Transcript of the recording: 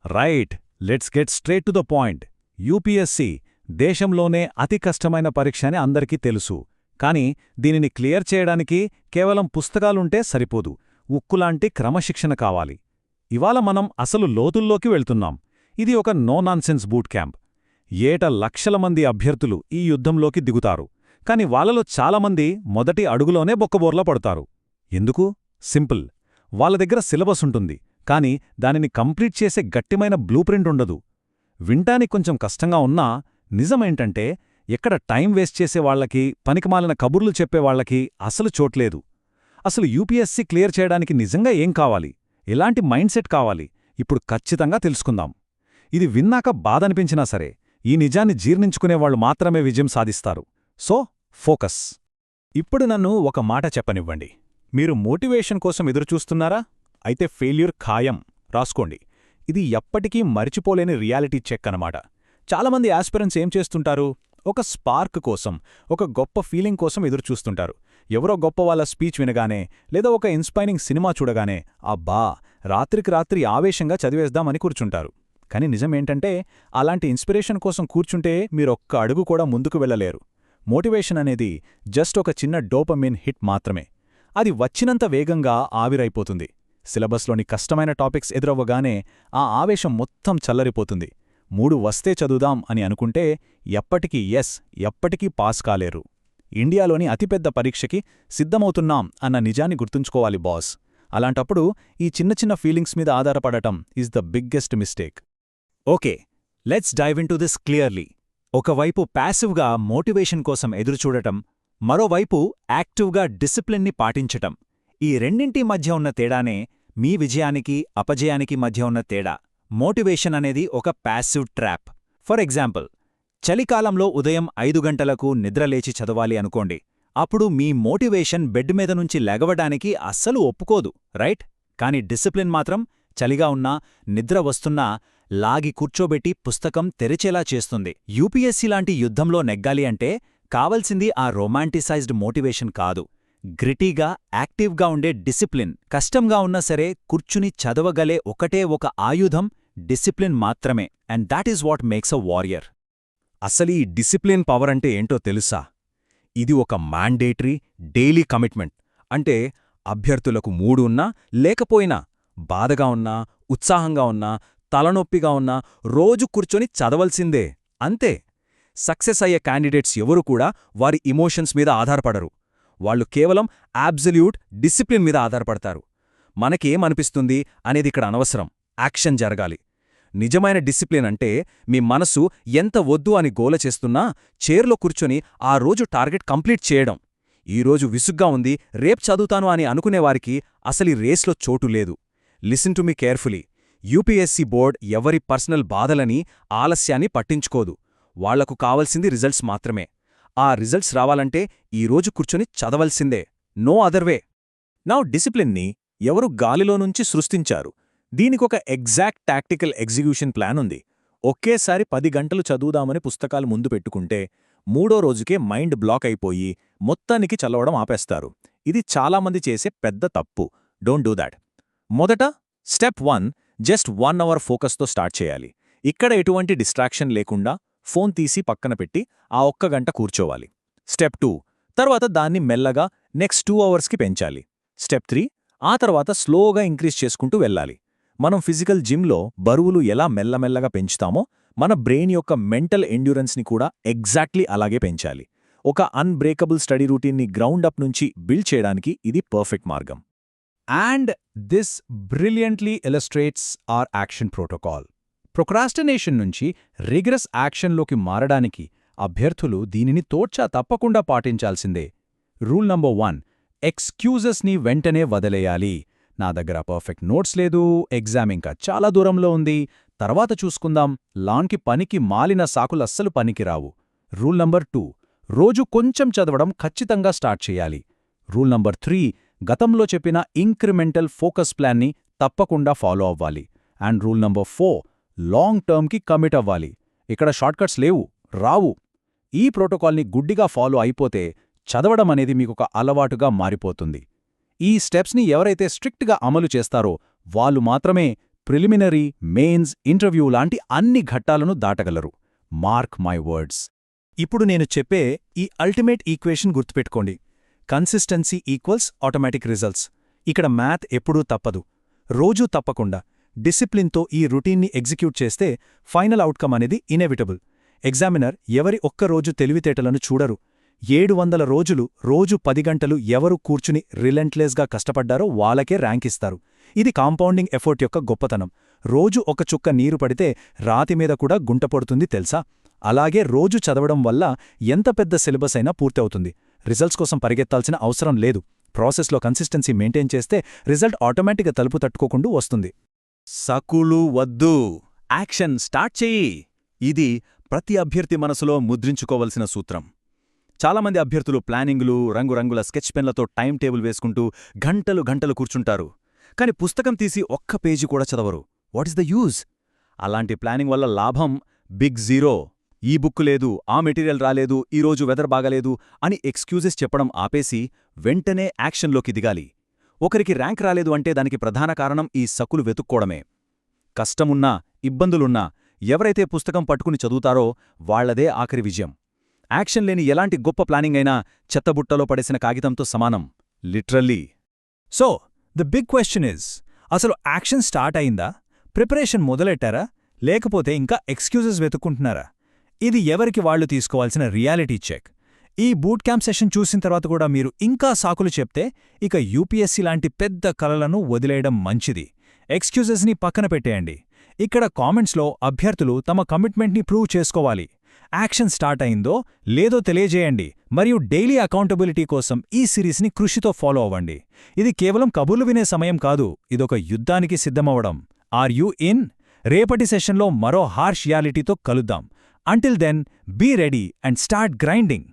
Right, let's get straight to the point. UPSC దేశంలోనే అతి కష్టమైన పరీక్ష అని అందరికీ తెలుసు. కానీ దీనిని క్లియర్ చేయడానికి కేవలం పుస్తకాలుంటే సరిపోదు, ఉక్కులాంటి క్రమశిక్షణ కావాలి. ఇవాళ మనం అసలు లోతుల్లోకి వెళ్తున్నాం. ఇది ఒక నో నాన్సెన్స్ బూట్ క్యాంప్. ఏట లక్షల మంది అభ్యర్థులు ఈ యుద్ధంలోకి దిగుతారు. కాని వాళ్ళలో చాలామంది మొదటి అడుగులోనే బొక్కబోర్లా పడతారు. ఎందుకు? సింపుల్. వాళ్ళ దగ్గర సిలబస్ ఉంటుంది, కానీ దానిని కంప్లీట్ చేసే గట్టిమైన బ్లూప్రింట్ ఉండదు. వింటానికి కొంచెం కష్టంగా ఉన్నా నిజమేంటంటే ఎక్కడ టైం వేస్ట్ చేసేవాళ్లకి, పనికిమాలిన కబుర్లు చెప్పేవాళ్లకి అసలు చోట్లేదు. అసలు యూపీఎస్సీ క్లియర్ చేయడానికి నిజంగా ఏం కావాలి, ఎలాంటి మైండ్ సెట్ కావాలి, ఇప్పుడు ఖచ్చితంగా తెలుసుకుందాం. ఇది విన్నాక బాధనిపించినా సరే ఈ నిజాన్ని జీర్ణించుకునేవాళ్లు మాత్రమే విజయం సాధిస్తారు. So focus. ఇప్పుడు నన్ను ఒక మాట చెప్పనివ్వండి. మీరు మోటివేషన్ కోసం ఎదురుచూస్తున్నారా? అయితే ఫెయిల్యూర్ ఖాయం. రాసుకోండి. ఇది ఎప్పటికీ మరిచిపోలేని రియాలిటీ చెక్ అన్నమాట. చాలామంది ఆస్పిరెంట్స్ ఏం చేస్తుంటారు? ఒక స్పార్క్ కోసం, ఒక గొప్ప ఫీలింగ్ కోసం ఎదురుచూస్తుంటారు. ఎవరో గొప్ప వాళ్ళ స్పీచ్ వినగానే, లేదా ఒక ఇన్స్పైరింగ్ సినిమా చూడగానే అబ్బా, రాత్రికి రాత్రి ఆవేశంగా చదివేద్దామని కూర్చుంటారు. కానీ నిజమేంటంటే అలాంటి ఇన్స్పిరేషన్ కోసం కూర్చుంటే మీరొక్క అడుగు కూడా ముందుకు వెళ్ళలేరు. మోటివేషన్ అనేది జస్ట్ ఒక చిన్న డోపమిన్ హిట్ మాత్రమే. అది వచ్చినంత వేగంగా ఆవిరైపోతుంది. సిలబస్లోని కష్టమైన టాపిక్స్ ఎదురవ్వగానే ఆ ఆవేశం మొత్తం చల్లరిపోతుంది. 3 వస్తే చదువుదాం అని అనుకుంటే ఎప్పటికీ ఎప్పటికీ పాస్ కాలేరు. ఇండియాలోని అతిపెద్ద పరీక్షకి సిద్ధమవుతున్నాం అన్న నిజాన్ని గుర్తుంచుకోవాలి బాస్. అలాంటప్పుడు ఈ చిన్న చిన్న ఫీలింగ్స్ మీద ఆధారపడటం is the biggest mistake. Okay, let's dive into this clearly. ఒకవైపు ప్యాసివ్గా మోటివేషన్ కోసం ఎదురుచూడటం, మరోవైపు యాక్టివ్గా డిసిప్లిన్ని పాటించటం. ఈ రెండింటి మధ్య ఉన్న తేడానే మీ విజయానికి, అపజయానికి మధ్య ఉన్న తేడా. మోటివేషన్ అనేది ఒక ప్యాసివ్ ట్రాప్. ఫర్ ఎగ్జాంపుల్, చలికాలంలో ఉదయం 5 గంటలకు నిద్రలేచి చదవాలి అనుకోండి. అప్పుడు మీ మోటివేషన్ బెడ్ మీద నుంచి లెగవడానికి అస్సలు ఒప్పుకోదు, రైట్? కాని డిసిప్లిన్ మాత్రం చలిగా ఉన్నా, నిద్ర వస్తున్నా లాగి కూర్చోబెట్టి పుస్తకం తెరిచేలా చేస్తుంది. యూపీఎస్సీ లాంటి యుద్ధంలో నెగ్గాలి అంటే కావలసింది ఆ రొమాంటిసైజ్డ్ మోటివేషన్ కాదు, గ్రిటీగా, యాక్టివ్గా ఉండే డిసిప్లిన్. కష్టంగా ఉన్నా సరే కూర్చుని చదవగలే ఒకటే ఒక ఆయుధం డిసిప్లిన్ మాత్రమే. And that is what makes a warrior. అసలీ డిసిప్లిన్ పవర్ అంటే ఏంటో తెలుసా? ఇది ఒక మ్యాండేటరీ డైలీ కమిట్మెంట్. అంటే అభ్యర్థులకు మూడు ఉన్నా లేకపోయినా, బాధగా ఉన్నా, ఉత్సాహంగా ఉన్నా, తలనొప్పిగా ఉన్నా రోజు కూర్చొని చదవల్సిందే, అంతే. సక్సెస్ అయ్యే క్యాండిడేట్స్ ఎవరు కూడా వారి ఇమోషన్స్ మీద ఆధారపడరు. వాళ్ళు కేవలం అబ్సల్యూట్ డిసిప్లిన్ మీద ఆధారపడతారు. మనకేమనిపిస్తుంది అనేది ఇక్కడ అనవసరం, యాక్షన్ జరగాలి. నిజమైన డిసిప్లిన్ అంటే మీ మనసు ఎంత వద్దు అని గోల చేస్తున్నా చైర్లో కూర్చొని ఆ రోజు టార్గెట్ కంప్లీట్ చేయడం. ఈరోజు విసుగ్గా ఉంది, రేపు చదువుతాను అని అనుకునేవారికి అసలీ రేస్లో చోటు లేదు. Listen to me carefully. UPSC board ఎవరి పర్సనల్ బాధలని, ఆలస్యాన్ని పట్టించుకోదు. వాళ్లకు కావలసింది రిజల్ట్స్ మాత్రమే. ఆ రిజల్ట్స్ రావాలంటే ఈరోజు కూర్చొని చదవల్సిందే, నో అదర్ వే. నౌ డిసిప్లిన్ని ఎవరు గాలిలోనుంచి సృష్టించారు? దీనికొక ఎగ్జాక్ట్ టాక్టికల్ ఎగ్జిక్యూషన్ ప్లాన్ ఉంది. ఒకేసారి 10 గంటలు చదువుదామని పుస్తకాలు ముందు పెట్టుకుంటే 3ో రోజుకే మైండ్ బ్లాక్ అయిపోయి మొత్తానికి చదవడం ఆపేస్తారు. ఇది చాలామంది చేసే పెద్ద తప్పు. Don't do that. మొదట స్టెప్ 1, జస్ట్ 1 అవర్ ఫోకస్తో స్టార్ట్ చేయాలి. ఇక్కడ ఎటువంటి డిస్ట్రాక్షన్ లేకుండా ఫోన్ తీసి పక్కన పెట్టి ఆ 1 గంట కూర్చోవాలి. స్టెప్ 2, తర్వాత దాన్ని మెల్లగా నెక్స్ట్ 2 అవర్స్కి పెంచాలి. స్టెప్ 3, ఆ తర్వాత స్లోగా ఇంక్రీజ్ చేసుకుంటూ వెళ్ళాలి. మనం ఫిజికల్ జిమ్లో బరువులు ఎలా మెల్లమెల్లగా పెంచుతామో మన బ్రెయిన్ యొక్క మెంటల్ ఎండ్యూరెన్స్ని కూడా ఎగ్జాక్ట్లీ అలాగే పెంచాలి. ఒక అన్బ్రేకబుల్ స్టడీ రూటీన్ని గ్రౌండ్ అప్ నుంచి బిల్డ్ చేయడానికి ఇది పర్ఫెక్ట్ మార్గం. And this brilliantly illustrates our action protocol. Procrastination నుంచి రిగరస్ యాక్షన్లోకి మారడానికి అభ్యర్థులు దీనిని తోడ్చా తప్పకుండా పాటించాల్సిందే. రూల్ నంబర్ 1, ఎక్స్క్యూజెస్ని వెంటనే వదిలేయాలి. నా దగ్గర పర్ఫెక్ట్ నోట్స్ లేదు, ఎగ్జామ్ ఇంకా చాలా దూరంలో ఉంది, తర్వాత చూసుకుందాం లాంటి పనికి మాలిన సాకులస్సలు పనికిరావు. రూల్ నంబర్ 2, రోజు కొంచెం చదవడం ఖచ్చితంగా స్టార్ట్ చేయాలి. రూల్ నంబర్ 3, గతంలో చెప్పిన ఇంక్రిమెంటల్ ఫోకస్ ప్లాన్ని తప్పకుండా ఫాలో అవ్వాలి. అండ్ రూల్ నంబర్ 4, లాంగ్ టర్మ్కి కమిట్ అవ్వాలి. ఇక్కడ షార్ట్కట్స్ లేవు, రావు. ఈ ప్రోటోకాల్ని గుడ్డిగా ఫాలో అయిపోతే చదవడం అనేది మీకొక అలవాటుగా మారిపోతుంది. ఈ స్టెప్స్ని ఎవరైతే స్ట్రిక్ట్గా అమలు చేస్తారో వాళ్ళు మాత్రమే ప్రిలిమినరీ, మెయిన్స్, ఇంటర్వ్యూ లాంటి అన్ని ఘట్టాలను దాటగలరు. Mark my words. ఇప్పుడు నేను చెప్పే ఈ అల్టిమేట్ ఈక్వేషన్ గుర్తుపెట్టుకోండి. Consistency equals automatic results. ఇక్కడ మ్యాథ్ ఎప్పుడూ తప్పదు. రోజూ తప్పకుండా డిసిప్లిన్తో ఈ రొటీన్ని ఎగ్జిక్యూట్ చేస్తే ఫైనల్ అవుట్కమ్ అనేది ఇనెవిటబుల్. ఎగ్జామినర్ ఎవరి ఒక్కరోజు తెలివితేటలను చూడరు. 700 రోజులు, రోజు 10 గంటలు ఎవరు కూర్చుని రిలెంట్లెస్గా కష్టపడ్డారో వాళ్ళకే ర్యాంకిస్తారు. ఇది కాంపౌండింగ్ ఎఫర్ట్ యొక్క గొప్పతనం. రోజు ఒక చుక్క నీరు పడితే రాతిమీద కూడా గుంట పడుతుంది తెలుసా? అలాగే రోజు చదవడం వల్ల ఎంత పెద్ద సిలబస్ అయినా పూర్తవుతుంది. రిజల్ట్స్ కోసం పరిగెత్తాల్సిన అవసరం లేదు. ప్రాసెస్లో కన్సిస్టెన్సీ మెయింటైన్ చేస్తే రిజల్ట్ ఆటోమేటిక్గా తలుపు తట్టుకోకుండా వస్తుంది. సకులు వద్దు, యాక్షన్ స్టార్ట్ చెయ్యి. ఇది ప్రతి అభ్యర్థి మనసులో ముద్రించుకోవలసిన సూత్రం. చాలామంది అభ్యర్థులు ప్లానింగులు, రంగురంగుల స్కెచ్ పెన్లతో టైం టేబుల్ వేసుకుంటూ గంటలు గంటలు కూర్చుంటారు. కాని పుస్తకం తీసి ఒక్క పేజీ కూడా చదవరు. What is the use? అలాంటి ప్లానింగ్ వల్ల లాభం బిగ్ జీరో. ఈ బుక్ లేదు, ఆ మెటీరియల్ రాలేదు, ఈరోజు వెదర్ బాగలేదు అని ఎక్స్క్యూజెస్ చెప్పడం ఆపేసి వెంటనే యాక్షన్లోకి దిగాలి. ఒకరికి ర్యాంక్ రాలేదు అంటే దానికి ప్రధాన కారణం ఈ సకులు వెతుక్కోవడమే. కష్టమున్నా, ఇబ్బందులున్నా ఎవరైతే పుస్తకం పట్టుకుని చదువుతారో వాళ్లదే ఆఖరి విజయం. యాక్షన్ లేని ఎలాంటి గొప్ప ప్లానింగ్ అయినా చెత్తబుట్టలో పడేసిన కాగితంతో సమానం. Literally. So the big question is, అసలు యాక్షన్ స్టార్ట్ అయిందా? ప్రిపరేషన్ మొదలెట్టారా? లేకపోతే ఇంకా ఎక్స్క్యూజెస్ వెతుక్కుంటున్నారా? ఇది ఎవరికి వాళ్లు తీసుకోవాల్సిన రియాలిటీ చెక్. ఈ బూట్ క్యాంప్ సెషన్ చూసిన తర్వాత కూడా మీరు ఇంకా సాకులు చెప్తే ఇక యూపీఎస్సీ లాంటి పెద్ద కలలను వదిలేయడం మంచిది. ఎక్స్క్యూజెస్ని పక్కన పెట్టేయండి. ఇక్కడ కామెంట్స్లో అభ్యర్థులు తమ కమిట్మెంట్ని ప్రూవ్ చేసుకోవాలి. యాక్షన్ స్టార్ట్ అయిందో లేదో తెలియజేయండి. మరియు డైలీ అకౌంటబిలిటీ కోసం ఈ సిరీస్ని కృషితో ఫాలో అవ్వండి. ఇది కేవలం కబుర్లు వినే సమయం కాదు, ఇదొక యుద్ధానికి సిద్ధమవడం. Are you in? రేపటి సెషన్లో మరో హార్ష్ రియాలిటీతో కలుద్దాం. Until then, be ready and start grinding.